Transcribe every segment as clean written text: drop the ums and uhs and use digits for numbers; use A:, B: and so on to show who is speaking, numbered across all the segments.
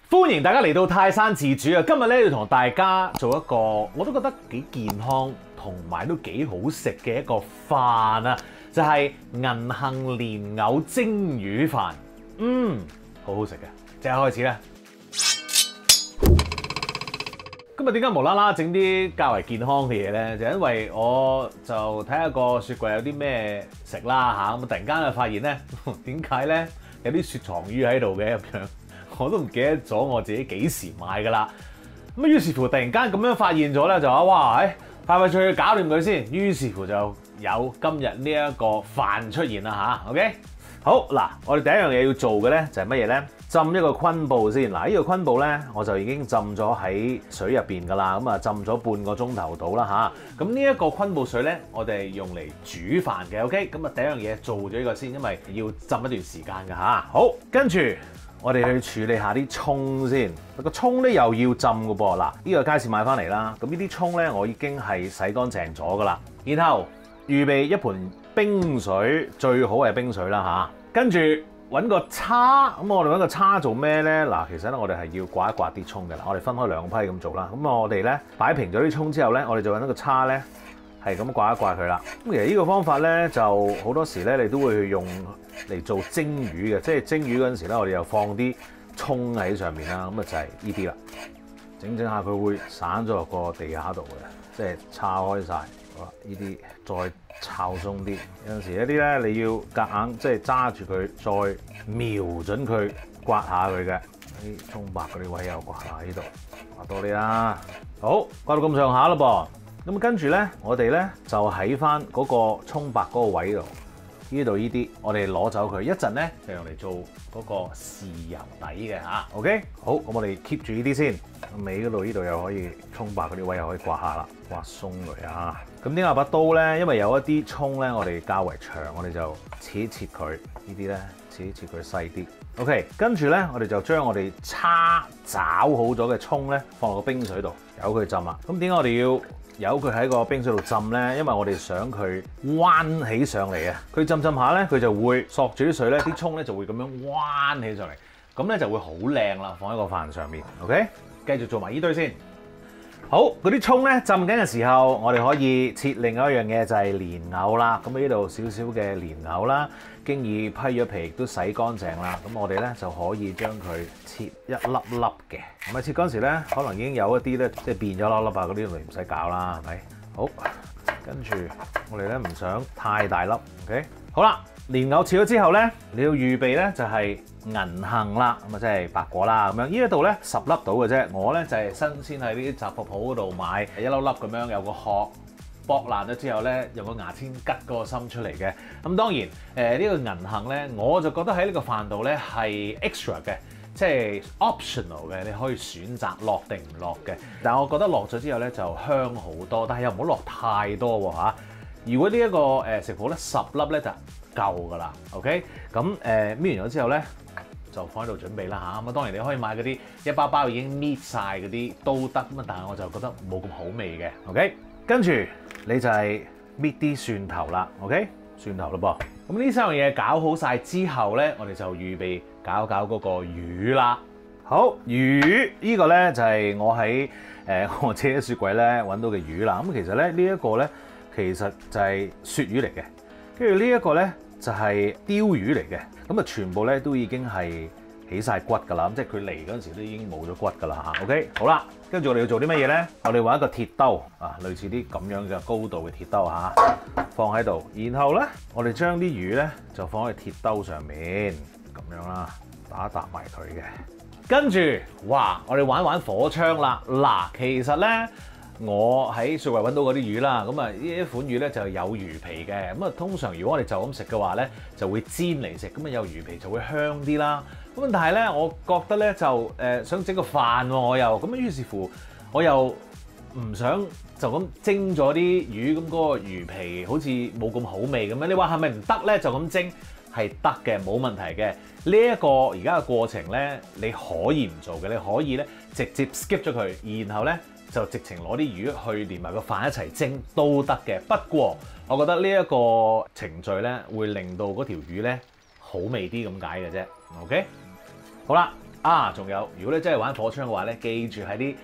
A: 歡迎大家嚟到泰山自煮啊！今日咧要同大家做一個我都覺得幾健康同埋都幾好食嘅一個飯啊，就係銀杏蓮藕蒸魚飯。好好食嘅，即刻開始啦！今日點解無啦啦整啲較為健康嘅嘢咧？就因為我就睇下個雪櫃有啲咩食啦嚇，咁突然間就發現咧，點解咧有啲雪藏魚喺度嘅咁樣？我都唔記得咗我自己幾時買㗎啦。咁於是乎突然間咁樣發現咗咧，就話哇，快快脆脆搞掂佢先。於是乎就有今日呢一個飯出現啦吓 OK， 好嗱，我哋第一樣嘢要做嘅咧就係乜嘢咧？浸一個昆布先。嗱，呢個昆布咧我就已經浸咗喺水入邊㗎啦。咁啊浸咗半個鐘頭到啦吓，咁呢一個昆布水咧，我哋用嚟煮飯嘅 OK。咁啊第一樣嘢做咗呢個先，因為要浸一段時間㗎吓。好，跟住我哋去處理下啲葱先。個葱咧又要浸㗎噃。嗱，呢個街市買翻嚟啦。咁呢啲葱咧我已經係洗乾淨咗㗎啦。然後預備一盤冰水，最好係冰水啦吓。跟住揾個叉，咁我哋揾個叉做咩咧？嗱，其實咧我哋係要刮一刮啲葱嘅啦。我哋分開兩批咁做啦。咁我哋咧擺平咗啲葱之後咧，我哋就揾一個叉咧，係咁刮一刮佢啦。咁其實呢個方法咧就好多時咧你都會用嚟做蒸魚嘅，即係蒸魚嗰陣時咧，我哋又放啲葱喺上面啦。咁啊就係呢啲啦，整整下佢會散咗落個地下度嘅，即係叉開晒。好啦，呢啲再抄鬆啲。有陣時一啲咧你要夾硬即係揸住佢，再瞄準佢刮下佢嘅。啲葱白嗰啲位又刮下呢度，刮多啲啦。好，刮到咁上下啦噃。咁跟住咧，我哋咧就喺翻嗰個葱白嗰個位度，呢度呢啲，我哋攞走佢。一陣咧就用嚟做嗰個豉油底嘅嚇。OK， 好，咁我哋 keep 住呢啲先。尾嗰度呢度又可以葱白嗰啲位又可以刮下啦，刮鬆佢啊。咁點解把刀咧？因為有一啲葱咧，我哋較為長，我哋就切一切佢。呢啲咧切一切佢細啲。OK， 跟住咧我哋就將我哋叉炒好咗嘅葱咧放落個冰水度，由佢浸啦。咁點解我哋要由佢喺個冰水度浸咧？因為我哋想佢彎起上嚟啊！佢浸下咧，佢就會索住啲水咧，啲葱咧就會咁樣彎起上嚟，咁咧就會好靚啦，放喺個飯上面。OK， 繼續做埋呢堆先。好，嗰啲葱咧浸緊嘅時候，我哋可以切另外一樣嘢，就係蓮藕啦。咁呢度少少嘅蓮藕啦，經已批咗皮，都洗乾淨啦。咁我哋咧就可以將佢切一粒粒嘅。咁啊切嗰陣時咧，可能已經有一啲咧即係變咗粒粒啊，嗰啲咪唔使搞啦，係咪？好，跟住我哋咧唔想太大粒 ，OK？ 好啦，蓮藕切咗之後咧，你要預備咧就係銀杏啦，咁啊即係白果啦，咁樣呢一度咧10粒到嘅啫。我咧就係新鮮喺啲雜貨鋪嗰度買一粒粒咁樣，有個殼剝爛咗之後咧，用個牙籤吉嗰個心出嚟嘅。咁當然呢個銀杏咧，我就覺得喺呢個飯度咧係 extra 嘅，即係 optional 嘅，你可以選擇落定唔落嘅。但係我覺得落咗之後咧就香好多，但係又唔好落太多喎嚇。如果呢一個食譜咧10粒咧就夠㗎啦 ，OK？ 咁搣完咗之後咧就放喺度準備啦嚇。咁啊當然你可以買嗰啲一包包已經搣晒嗰啲都得，咁啊但係我就覺得冇咁好味嘅 ，OK？ 跟住你就係搣啲蒜頭啦 ，OK？ 蒜頭咯噃。咁呢三樣嘢搞好晒之後咧，我哋就預備搞嗰個魚啦。好，魚呢個咧就係我喺我自己雪櫃咧揾到嘅魚啦。咁其實咧呢一個咧其實就係鱈魚嚟嘅，跟住呢一個咧就係鯛魚嚟嘅。咁啊全部咧都已經係起晒骨㗎啦，咁即係佢嚟嗰陣時都已經冇咗骨㗎啦嚇。OK， 好啦，跟住我哋要做啲乜嘢咧？我哋揾一個鐵兜啊，類似啲咁樣嘅高度嘅鐵兜嚇，放喺度。然後咧，我哋將啲魚咧就放喺鐵兜上面咁樣啦，打搭埋佢嘅。跟住，哇！我哋玩火槍啦。嗱，其實咧我喺雪櫃揾到嗰啲魚啦，咁啊呢一款魚咧就有魚皮嘅。咁啊通常如果我哋就咁食嘅話咧，就會煎嚟食，咁啊有魚皮就會香啲啦。咁但係咧，我覺得咧就想整個飯喎，我又咁於是乎我又唔想就咁蒸咗啲魚，咁嗰個魚皮好似冇咁好味咁樣。你話係咪唔得咧？就咁蒸係得嘅，冇問題嘅。呢一個而家嘅過程咧，你可以唔做嘅，你可以咧直接 skip 咗佢，然後咧就直情攞啲魚去連埋個飯一齊蒸都得嘅。不過我覺得呢一個程序咧會令到嗰條魚咧好味啲咁解嘅啫。OK， 好啦。啊，仲有，如果你真係玩火槍嘅話咧，記住喺啲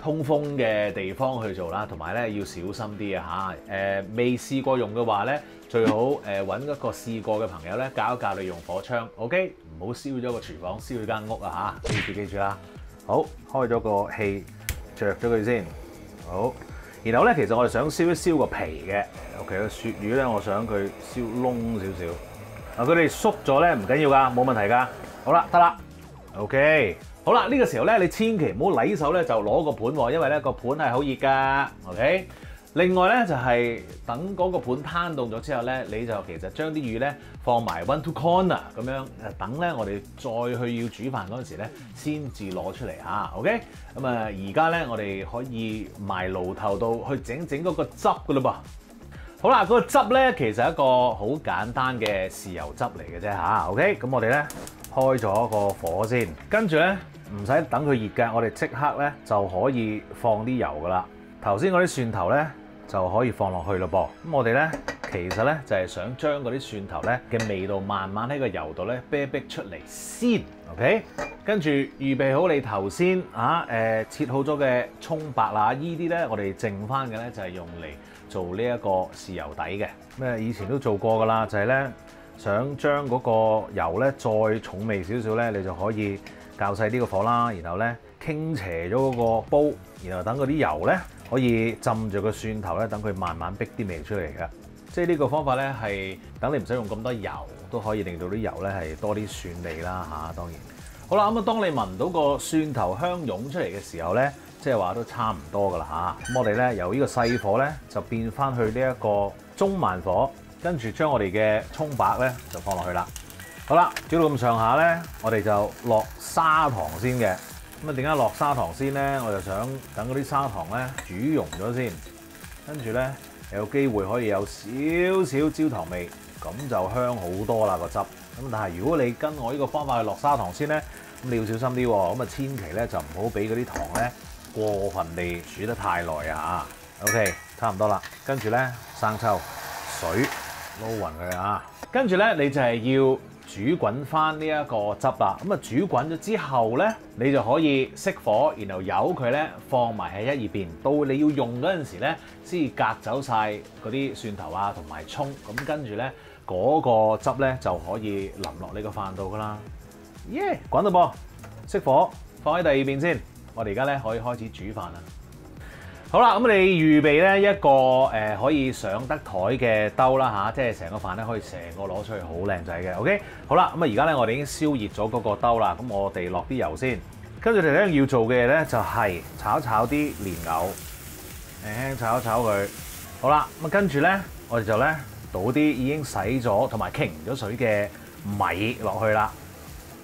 A: 通風嘅地方去做啦，同埋咧要小心啲啊嚇。未試過用嘅話咧，最好揾一個試過嘅朋友咧教一教你用火槍。OK， 唔好燒咗個廚房，燒咗間屋啊嚇！記住啦。好，開咗個氣，着咗佢先。好，然後咧其實我哋想燒一燒個皮嘅。OK， 個鱈魚咧，我想佢燒燶少少。嗱，佢哋縮咗咧唔緊要㗎，冇問題㗎。好啦，得啦。OK， 好啦，呢個時候咧，你千祈唔好禮手咧就攞個盤喎，因為咧個盤係好熱㗎。OK， 另外咧就係等嗰個盤攤凍咗之後咧，你就其實將啲魚咧放埋 one to corner 咁樣，等咧我哋再去要煮飯嗰陣時咧，先至攞出嚟嚇。OK， 咁啊而家咧我哋可以埋爐頭度去整嗰個汁㗎嘞噃。好啦，嗰個汁咧其實係一個好簡單嘅豉油汁嚟嘅啫嚇。OK， 咁我哋咧開咗個火先，跟住咧唔使等佢熱嘅，我哋即刻咧就可以放啲油噶啦。頭先嗰啲蒜頭咧就可以放落去咯噃。咁我哋咧其實咧就係想將嗰啲蒜頭咧嘅味道慢慢喺個油度咧啤逼出嚟先。OK， 跟住預備好你頭先切好咗嘅葱白啦，依啲咧我哋剩翻嘅咧就係用嚟做呢一個豉油底嘅。咁以前都做過噶啦，就係咧想將嗰個油咧再重味少少咧，你就可以較細啲個火啦，然後咧傾斜咗嗰個煲，然後等嗰啲油咧可以浸住個蒜頭咧，等佢慢慢逼啲味出嚟嘅。即係呢個方法咧係等你唔使用咁多油，都可以令到啲油咧係多啲蒜味啦嚇。當然好啦，咁啊當你聞到個蒜頭香湧出嚟嘅時候咧，即係話都差唔多噶啦嚇。咁我哋咧由呢個細火咧就變翻去呢一個中慢火，跟住將我哋嘅葱白咧就放落去啦。好啦，煮到咁上下咧，我哋就落砂糖先嘅。咁啊點解落砂糖先咧？我就想等嗰啲砂糖咧煮溶咗先，跟住咧有機會可以有少少焦糖味，咁就香好多啦個汁。咁但係如果你跟我呢個方法去落砂糖先咧，咁你要小心啲喎。咁啊千祈咧就唔好俾嗰啲糖咧過分地煮得太耐啊嚇。OK， 差唔多啦，跟住咧生抽、水撈勻佢啊，跟住咧你就係要煮滾翻呢一個汁啦。咁啊煮滾咗之後咧，你就可以熄火，然後由佢咧放埋喺一邊。到你要用嗰陣時咧，先隔走晒嗰啲蒜頭啊同埋葱。咁跟住咧嗰個汁咧就可以淋落你個飯度噶啦。耶，滾到噃，熄火，放喺第二邊先。我哋而家咧可以開始煮飯啦。好啦，咁你預備咧一個可以上得台嘅兜啦嚇，即係成個飯咧可以成個攞出去好靚仔嘅。OK， 好啦，咁啊而家咧我哋已經燒熱咗嗰個兜啦，咁我哋落啲油先，跟住你咧要做嘅嘢咧就係炒啲蓮藕，輕輕炒一炒佢。好啦，咁啊跟住咧我哋就咧倒啲已經洗咗同埋傾咗水嘅米落去啦。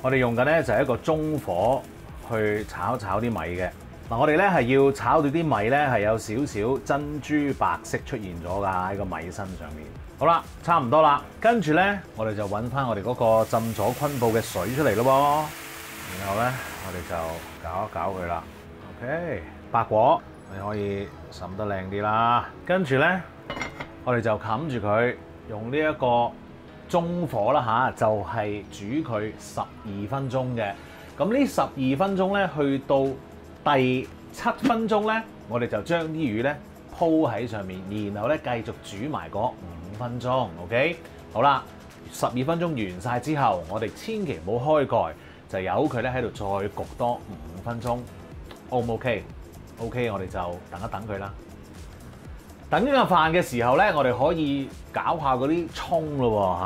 A: 我哋用緊咧就係一個中火去炒啲米嘅。嗱，我哋咧係要炒到啲米咧係有少少珍珠白色出現咗㗎喺個米身上面。好啦，差唔多啦，跟住咧我哋就揾翻我哋嗰個浸咗昆布嘅水出嚟咯噃。然後咧我哋就攪一攪佢啦。OK， 白果你可以滲得靚啲啦。跟住咧我哋就冚住佢，用呢一個中火啦嚇，就係煮佢12分鐘嘅。咁呢12分鐘咧去到第7分鐘咧，我哋就將啲魚咧鋪喺上面，然後咧繼續煮埋嗰5分鐘。OK， 好啦，12分鐘完晒之後，我哋千祈唔好開蓋，就由佢咧喺度再焗多5分鐘。O 唔 OK？OK， 我哋就等一等佢啦。等呢個飯嘅時候咧，我哋可以搞下嗰啲葱咯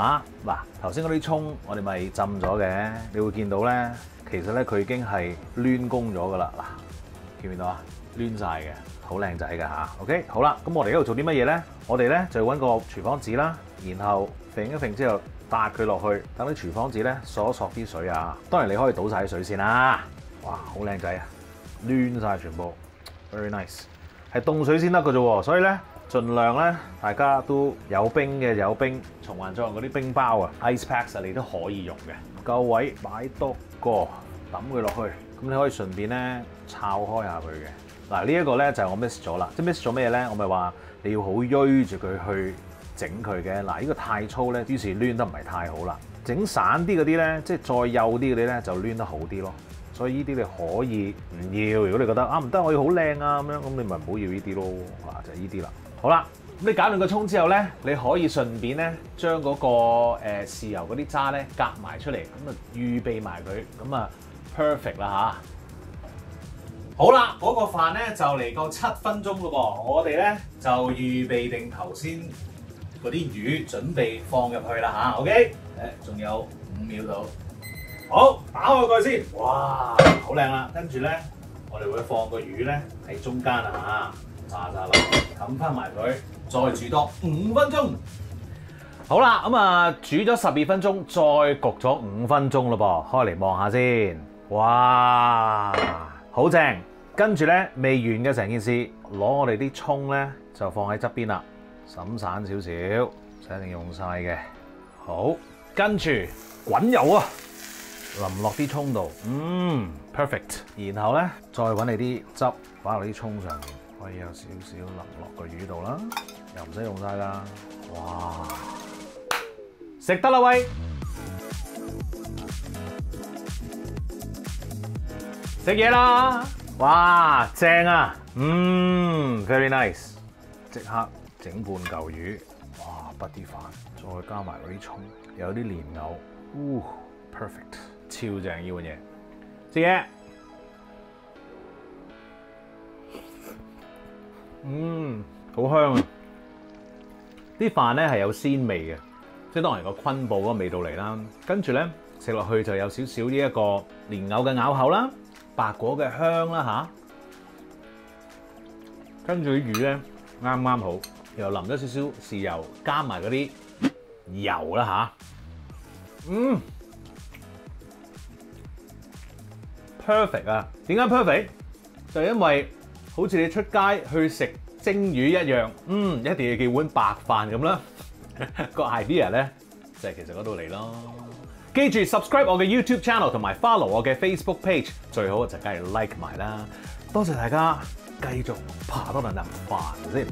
A: 嚇。嗱，頭先嗰啲葱我哋咪浸咗嘅，你會見到咧，其實咧佢已經係攣工咗噶啦。嗱，見唔見到啊？攣晒嘅，好靚仔㗎嚇。OK， 好啦，咁我哋呢度做啲乜嘢咧？我哋咧就揾個廚房紙啦，然後揈一揈之後搭佢落去，等啲廚房紙咧索一索啲水啊。當然你可以倒晒啲水先啦。哇，好靚仔啊！攣晒全部 ，very nice。係凍水先得㗎啫喎，所以咧盡量咧大家都有冰嘅有冰，循環再用嗰啲冰包啊 ，ice packs 啊，你都可以用嘅。夠位擺多個，揼佢落去，咁你可以順便咧抄開下佢嘅。嗱，呢一個咧就係我 miss 咗啦，即係 miss 咗咩咧？我咪話你要好鋥住佢去整佢嘅。嗱，呢個太粗咧，於是攣得唔係太好啦。整散啲嗰啲咧，即係再幼啲嗰啲咧，就攣得好啲咯。所以呢啲你可以唔要。如果你覺得唔得，我要好靚啊咁樣，咁你咪唔好要呢啲咯。嗱就係呢啲啦。好啦，咁你搞完個葱之後咧，你可以順便咧將嗰個豉油嗰啲渣咧夾埋出嚟，咁啊預備埋佢，咁啊 perfect 啦嚇。好啦，嗰個飯咧就嚟夠7分鐘咯噃，我哋咧就預備定頭先嗰啲魚，準備放入去啦嚇。OK， 仲有5秒到。好，打開個蓋先。哇，好靚啦！跟住咧，我哋會放個魚咧喺中間啊嚇，炸落，冚翻埋佢，再煮多5分鐘。好啦，咁啊煮咗12分鐘，再焗咗5分鐘咯噃，開嚟望下先。哇，好正！跟住咧未完嘅成件事，攞我哋啲葱咧就放喺側邊啦，散少少，一定用晒嘅。好，跟住滾油啊，淋落啲葱度，perfect。然後咧再揾你啲汁擺落啲葱上面，可以有少少淋落個魚度啦，又唔使用晒㗎。哇，食得啦喂！食嘢啦！哇，正啊！very nice。即刻整半嚿魚，哇，畢啲飯，再加埋嗰啲葱，有啲蓮藕，perfect， 超正呢碗嘢。食嘢，好香啊！啲飯咧係有鮮味嘅，即係當然個昆布嗰個味道嚟啦。跟住咧食落去就有少少呢一個蓮藕嘅咬口啦。白果嘅香啦嚇，跟住啲魚咧啱啱好，又淋咗少少豉油，加埋嗰啲油啦嚇，perfect 啊！點解 perfect？ 就係因為好似你出街去食蒸魚一樣，一定要叫碗白飯咁啦。個 idea 咧就係其實嗰度嚟咯。記住 subscribe 我嘅 YouTube channel 同埋 follow 我嘅 Facebook page， 最好就梗係 like 埋啦。多謝大家，繼續扒多兩啖飯先。